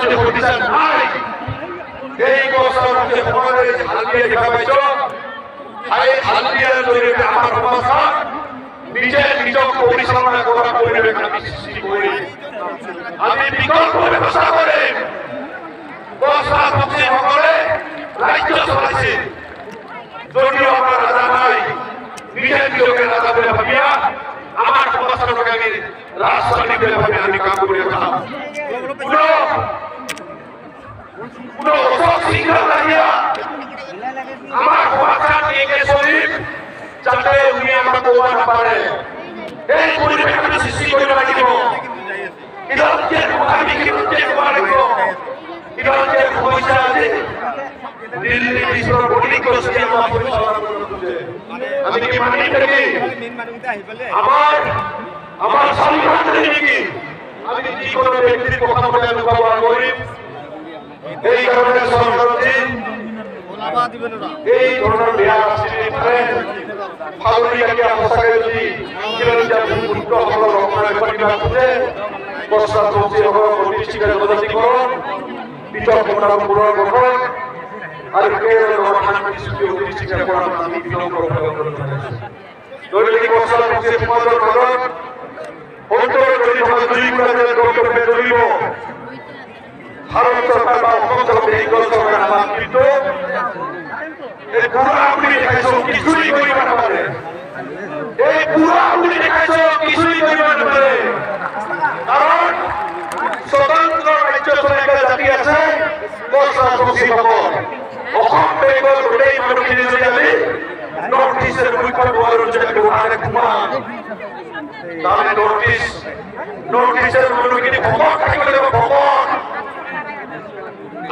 যদি প্ৰতিষ্ঠান নাই এই বছৰ যে সমাজে হালদিয়া দেখা পাইছো এই হালদিয়াৰ জৰিয়তে আমাৰ সমাজত নিজে নিজক পৰিচালনা কৰা পৰিৱেশ আমি সৃষ্টি কৰি আমি বিকল্প ব্যৱস্থা কৰিম সকলে ৰাজ্য চলাইছে যদিও আমাৰ ৰাজা নাই নিজে নিজকে ৰাজা বুলি ভাবিয়া আমার সমাজখনক আমি রাজনীতি বলে ভাবে আমি কাম করে যাম কোনো অসংখ্য লাগিয়া আমার সমাজখন একে চলিম যাতে উনি আমাক ক'ব নাপাৰে এই পৰিৱেশ আমি সৃষ্টি কৰিব লাগিব ইদতে আমি কিদতে ক'ব লাগিব ইদতে সমস্যা আছে দিল্লী বিশ্বৰ বলি কৰিছে আমাৰ পৰিচালনা কৰিবলৈ আমি কি মানি থাকি আমার সংবিধান নেকি আমি কি কোনো ব্যক্তির কথা বলে আমি ব্যবহার করি এই কারণে সরকারজি এই ধরনের বেয়া রাষ্ট্রীয় ফালুরিয়াকে অবস্থাকে যদি কিরণজা ভূমিপুত্র হল রক্ষণের পরিমাণ করতে বর্ষা চলছে হল প্রতিষ্ঠিকার প্রজাতিকরণ বিতর্ক পুনর্গঠন আর কেরল শান্তি চুক্তি প্রতিষ্ঠিকার করার আমি বিলম্ব দৈনিক বর্ষা চলছে সমাজের মানব অন্তর যদি সমাজ দুই কাজের কর্তব্যে চলিব ভারত সরকার বা অসম সরকার বেঙ্গল সরকার আমার কিন্তু এই পুরা আপনি দেখাইছ কিছুই করিব নাপারে এই পুরা আপনি দেখাইছ কিছুই করিব নাপারে কারণ স্বতন্ত্র রাজ্য চলাইকা জাতি আছে বর্ষা চলছে সকল অসম বেঙ্গল গোটেই মানুহখিনি যদি আমি নর্থ ইস্টের মুখ্য বহারের যদি ওখানে ঘুমান তাহলে নর্থ ইস্টের মানুহখিনি ভকত থাকিব লাগিব ভকত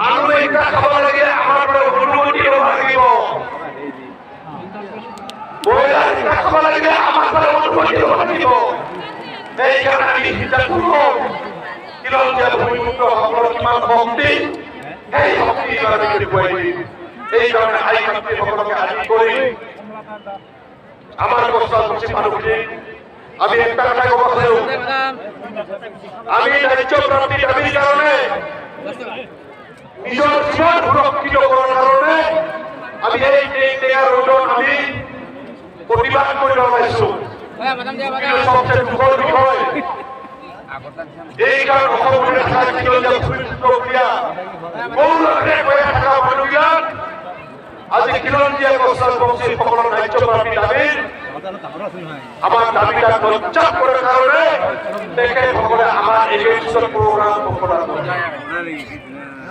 আলু একটা খাব লাগে আমার অনুমতি হব লাগিব বইলার একটা খাব লাগে আমার অনুমতি হব লাগিব এই কারণে আমি সিদ্ধান্ত লম কিরণ যে ভূমিপুত্র সকল কিমান শক্তি এই শক্তি আমি দেখুৱাই দিম এই কাৰণে আই শক্তি সকলকে আদি কৰি আমাৰ বৰ্ষা চলছে মানুহখিনি আমি একটা কথা কব পাৰো আমি ৰাজ্য প্ৰাপ্তি দাবিৰ কাৰণে নিজৰ জীবন সুৰক্ষিত কৰাৰ কাৰণে আমি এই ৰোডত আমি প্ৰতিবাদ কৰে পাইছো সবচেয়ে দুঃখৰ বিষয় এই কাৰণ অসমৰ প্ৰক্ৰিয়া বহুলোকে কৈ থকা মানুহবিলাক আজি খিলঞ্জীয়া বৰ্ষা চলছে সকলৰ ৰাজ্য প্ৰাপ্তি দাবিৰ আমার দাবিটা প্রচার করার কারণে দেখে সকলে আমার ইলেকশন প্রোগ্রাম ঘোষণা করে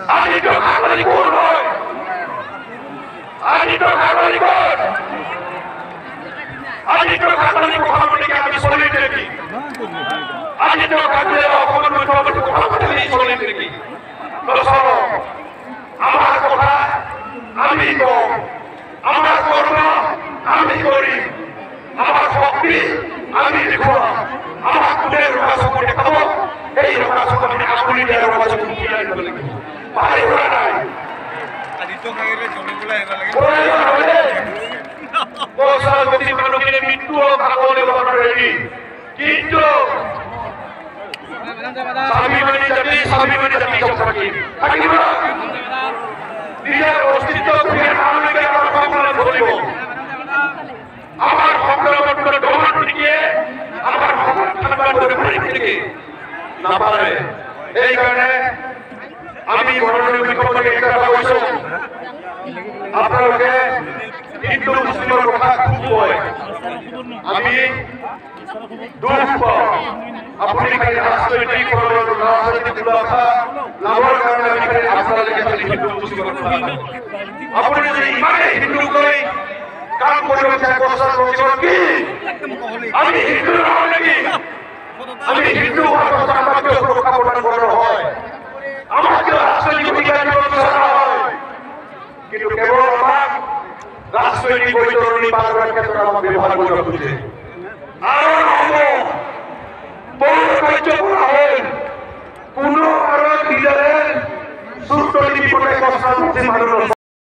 আমি তো খাগলি কোন নয় আমি তো খাগলি কোন আমি তো খাগলি কথা বলে আমি চলি দেখি আমি তো খাগলি অসমৰ মুখ্যমন্ত্ৰী কথা বলে চলি দেখি আমাৰ কথা আমি কম আমাৰ কৰ্ম আমি কৰি আমাৰ শক্তি আমি দেখুৱা আমাৰ কোনে ৰোগা চকু দেখাব এই ৰোগা চকু আমি আপুনি দিয়া ৰোগা চকু উলিয়াই দিব লাগিব পাৰিব নাই বৰ্ষাবতী মানুহখিনি মৃত্যু ভাগলৈ ল'ব ৰেডি কিন্তু স্বাভিমানী জাতি থাকিব নিজৰ অস্তিত্ব ঘূৰাই আনলৈকে আমাৰ সংগ্ৰাম চলিব আমার সংগ্রামের করে দমন দিয়ে আমার সংগ্রাম করে পারি না পারে এই কারণে আমি মাননীয় মুখ্যমন্ত্রী একটা কথা কইছো আপনাদেরকে হিন্দু মুসলিমের কথা খুব কয় আমি দুঃখ আপনি খালি রাজনৈতিক কথা লাভের কারণে আমি খালি আপনাদেরকে খালি হিন্দু মুসলিমের কথা আপনি যদি ইমানে হিন্দু করে কাম কৰিব চাই বৰ্ষা চলছে কি আমি হিন্দু নহয় নেকি আমি হিন্দু আমাকে সুৰক্ষা প্ৰদান কৰা হয় আমাকে ৰাজনৈতিক অধিকাৰ দিব বিচৰা হয় কিন্তু কেৱল আমাক ৰাজনৈতিক বৈতৰণি পাৰ কৰাৰ ক্ষেত্ৰত আমাক ব্যৱহাৰ কৰিব খুজিছে আৰু নহ'ব বহু কাৰ্য কৰা হ'ল কোনো আৰু লিডাৰে চুৰ কৰি বিপদে কষ্ট মানুহৰ